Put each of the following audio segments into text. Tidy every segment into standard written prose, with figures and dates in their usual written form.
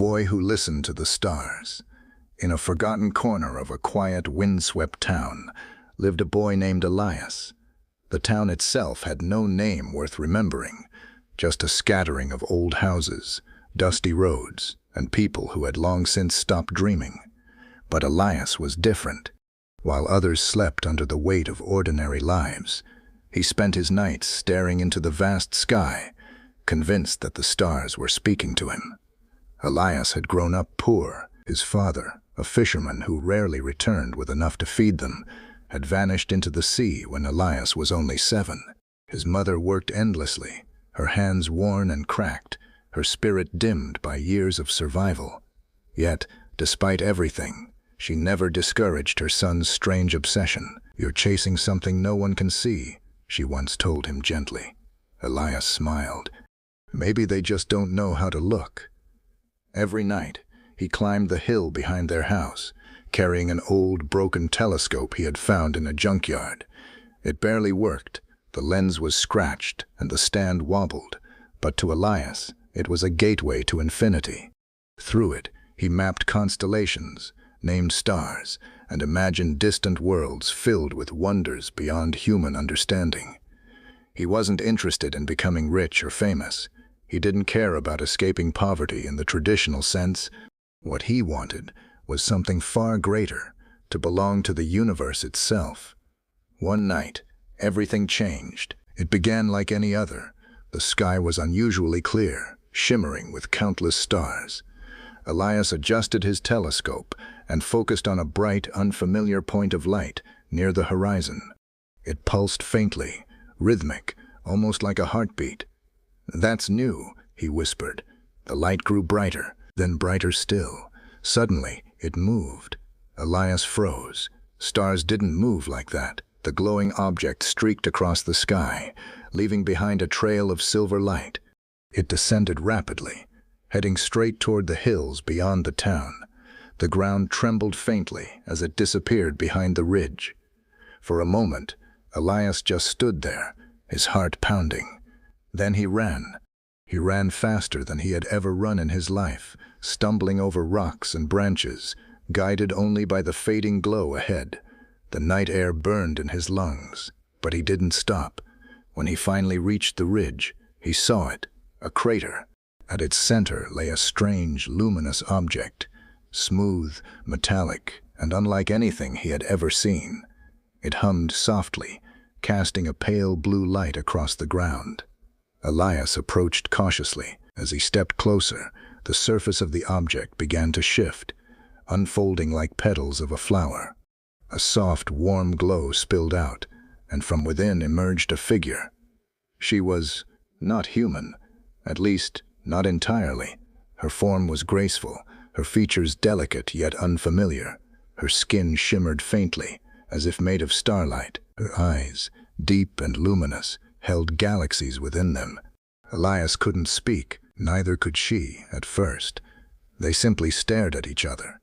boy who listened to the stars. In a forgotten corner of a quiet, windswept town lived a boy named Elias. The town itself had no name worth remembering, just a scattering of old houses, dusty roads, and people who had long since stopped dreaming. But Elias was different. While others slept under the weight of ordinary lives, he spent his nights staring into the vast sky, convinced that the stars were speaking to him. Elias had grown up poor. His father, a fisherman who rarely returned with enough to feed them, had vanished into the sea when Elias was only 7. His mother worked endlessly, her hands worn and cracked, her spirit dimmed by years of survival. Yet, despite everything, she never discouraged her son's strange obsession. "You're chasing something no one can see," she once told him gently. Elias smiled. Maybe they just don't know how to look. Every night, he climbed the hill behind their house, carrying an old, broken telescope he had found in a junkyard. It barely worked. The lens was scratched and the stand wobbled, but to Elias, it was a gateway to infinity. Through it, he mapped constellations, named stars, and imagined distant worlds filled with wonders beyond human understanding. He wasn't interested in becoming rich or famous. He didn't care about escaping poverty in the traditional sense. What he wanted was something far greater, to belong to the universe itself. One night, everything changed. It began like any other. The sky was unusually clear, shimmering with countless stars. Elias adjusted his telescope and focused on a bright, unfamiliar point of light near the horizon. It pulsed faintly, rhythmic, almost like a heartbeat. "That's new," he whispered. The light grew brighter, then brighter still. Suddenly, it moved. Elias froze. Stars didn't move like that. The glowing object streaked across the sky, leaving behind a trail of silver light. It descended rapidly, heading straight toward the hills beyond the town. The ground trembled faintly as it disappeared behind the ridge. For a moment, Elias just stood there, his heart pounding. Then he ran. He ran faster than he had ever run in his life, stumbling over rocks and branches, guided only by the fading glow ahead. The night air burned in his lungs, but he didn't stop. When he finally reached the ridge, he saw it, a crater. At its center lay a strange, luminous object, smooth, metallic, and unlike anything he had ever seen. It hummed softly, casting a pale blue light across the ground. Elias approached cautiously. As he stepped closer, the surface of the object began to shift, unfolding like petals of a flower. A soft, warm glow spilled out, and from within emerged a figure. She was not human, at least not entirely. Her form was graceful, her features delicate yet unfamiliar. Her skin shimmered faintly, as if made of starlight. Her eyes, deep and luminous, held galaxies within them. Elias couldn't speak, neither could she at first. They simply stared at each other.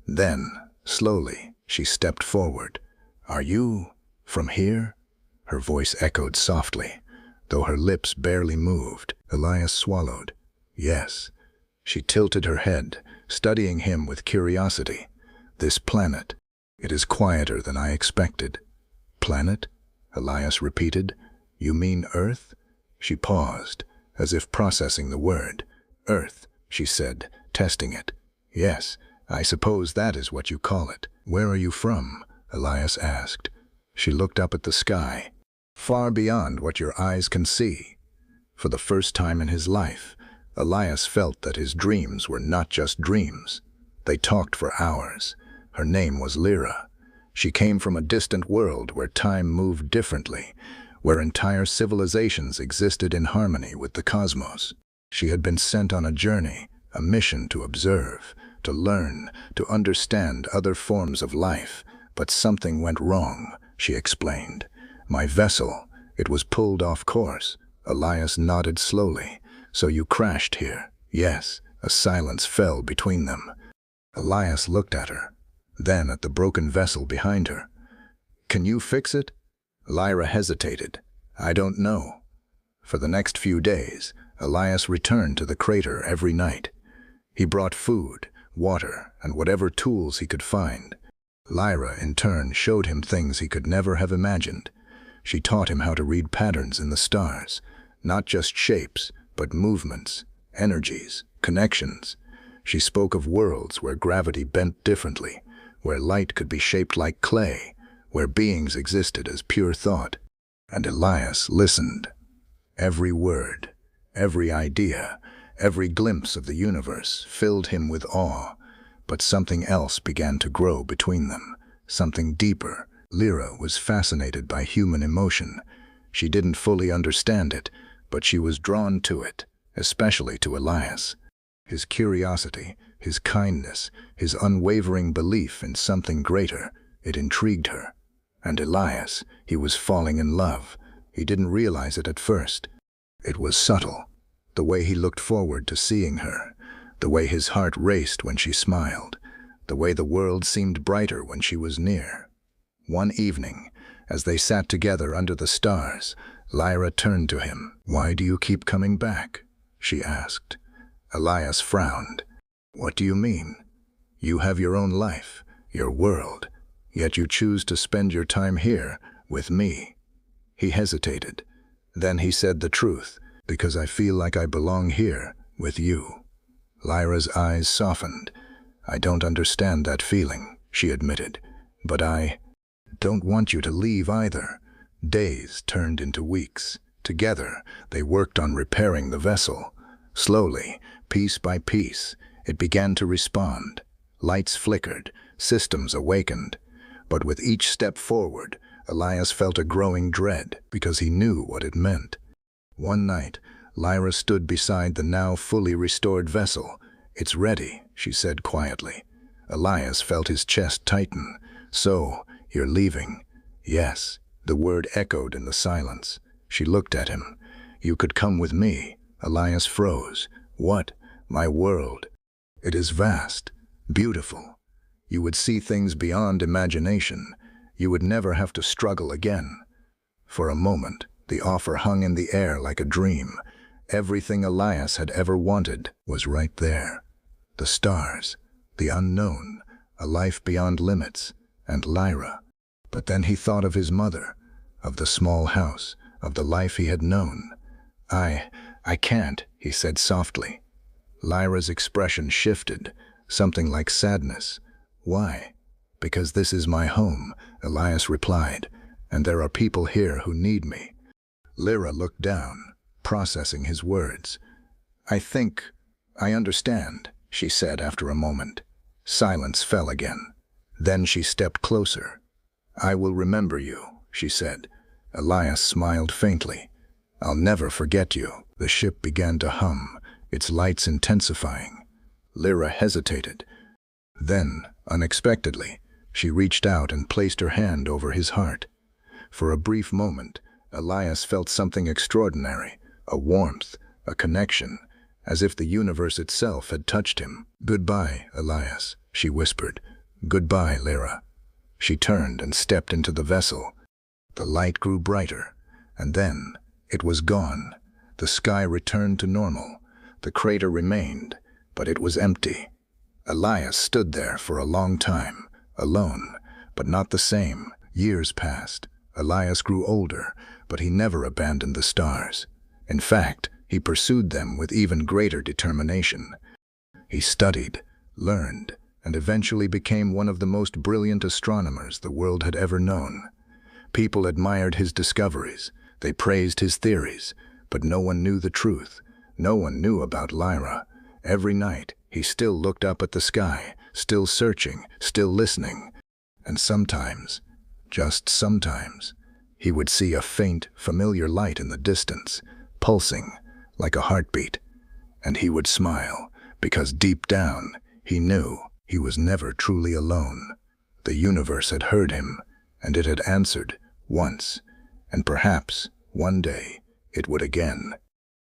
Then, slowly, she stepped forward. "Are you from here?" Her voice echoed softly, though her lips barely moved. Elias swallowed. "Yes." She tilted her head, studying him with curiosity. "This planet, it is quieter than I expected." "Planet?" Elias repeated. "You mean Earth?" She paused, as if processing the word. "Earth," she said, testing it. "Yes, I suppose that is what you call it." "Where are you from?" Elias asked. She looked up at the sky, far beyond what your eyes can see. For the first time in his life, Elias felt that his dreams were not just dreams. They talked for hours. Her name was Lyra. She came from a distant world where time moved differently, where entire civilizations existed in harmony with the cosmos. She had been sent on a journey, a mission to observe, to learn, to understand other forms of life. But something went wrong, she explained. "My vessel, it was pulled off course." Elias nodded slowly. "So you crashed here?" "Yes." A silence fell between them. Elias looked at her, then at the broken vessel behind her. "Can you fix it?" Lyra hesitated. "I don't know." For the next few days, Elias returned to the crater every night. He brought food, water, and whatever tools he could find. Lyra, in turn, showed him things he could never have imagined. She taught him how to read patterns in the stars, not just shapes, but movements, energies, connections. She spoke of worlds where gravity bent differently, where light could be shaped like clay, where beings existed as pure thought. And Elias listened. Every word, every idea, every glimpse of the universe filled him with awe. But something else began to grow between them, something deeper. Lyra was fascinated by human emotion. She didn't fully understand it, but she was drawn to it, especially to Elias. His curiosity, his kindness, his unwavering belief in something greater, it intrigued her. And Elias, he was falling in love. He didn't realize it at first. It was subtle, the way he looked forward to seeing her, the way his heart raced when she smiled, the way the world seemed brighter when she was near. One evening, as they sat together under the stars, Lyra turned to him. "Why do you keep coming back?" she asked. Elias frowned. "What do you mean? You have your own life, your world, yet you choose to spend your time here, with me." He hesitated. Then he said the truth, "Because I feel like I belong here, with you." Lyra's eyes softened. "I don't understand that feeling," she admitted, "but I don't want you to leave either." Days turned into weeks. Together, they worked on repairing the vessel. Slowly, piece by piece, it began to respond. Lights flickered, systems awakened. But with each step forward, Elias felt a growing dread, because he knew what it meant. One night, Lyra stood beside the now fully restored vessel. "It's ready," she said quietly. Elias felt his chest tighten. "So, you're leaving?" "Yes." The word echoed in the silence. She looked at him. "You could come with me." Elias froze. "What?" "My world. It is vast, beautiful. You would see things beyond imagination. You would never have to struggle again." For a moment, the offer hung in the air like a dream. Everything Elias had ever wanted was right there. The stars, the unknown, a life beyond limits, and Lyra. But then he thought of his mother, of the small house, of the life he had known. I can't," he said softly. Lyra's expression shifted, something like sadness. "Why?" "Because this is my home," Elias replied, "and there are people here who need me." Lyra looked down, processing his words. "I think I understand," she said after a moment. Silence fell again. Then she stepped closer. "I will remember you," she said. Elias smiled faintly. "I'll never forget you." The ship began to hum, its lights intensifying. Lyra hesitated. Then, unexpectedly, she reached out and placed her hand over his heart. For a brief moment, Elias felt something extraordinary, a warmth, a connection, as if the universe itself had touched him. "Goodbye, Elias," she whispered. "Goodbye, Lyra." She turned and stepped into the vessel. The light grew brighter, and then it was gone. The sky returned to normal. The crater remained, but it was empty. Elias stood there for a long time, alone, but not the same. Years passed. Elias grew older, but he never abandoned the stars. In fact, he pursued them with even greater determination. He studied, learned, and eventually became one of the most brilliant astronomers the world had ever known. People admired his discoveries. They praised his theories, but no one knew the truth. No one knew about Lyra. Every night, he still looked up at the sky, still searching, still listening. And sometimes, just sometimes, he would see a faint, familiar light in the distance, pulsing like a heartbeat. And he would smile, because deep down, he knew he was never truly alone. The universe had heard him, and it had answered once, and perhaps one day it would again.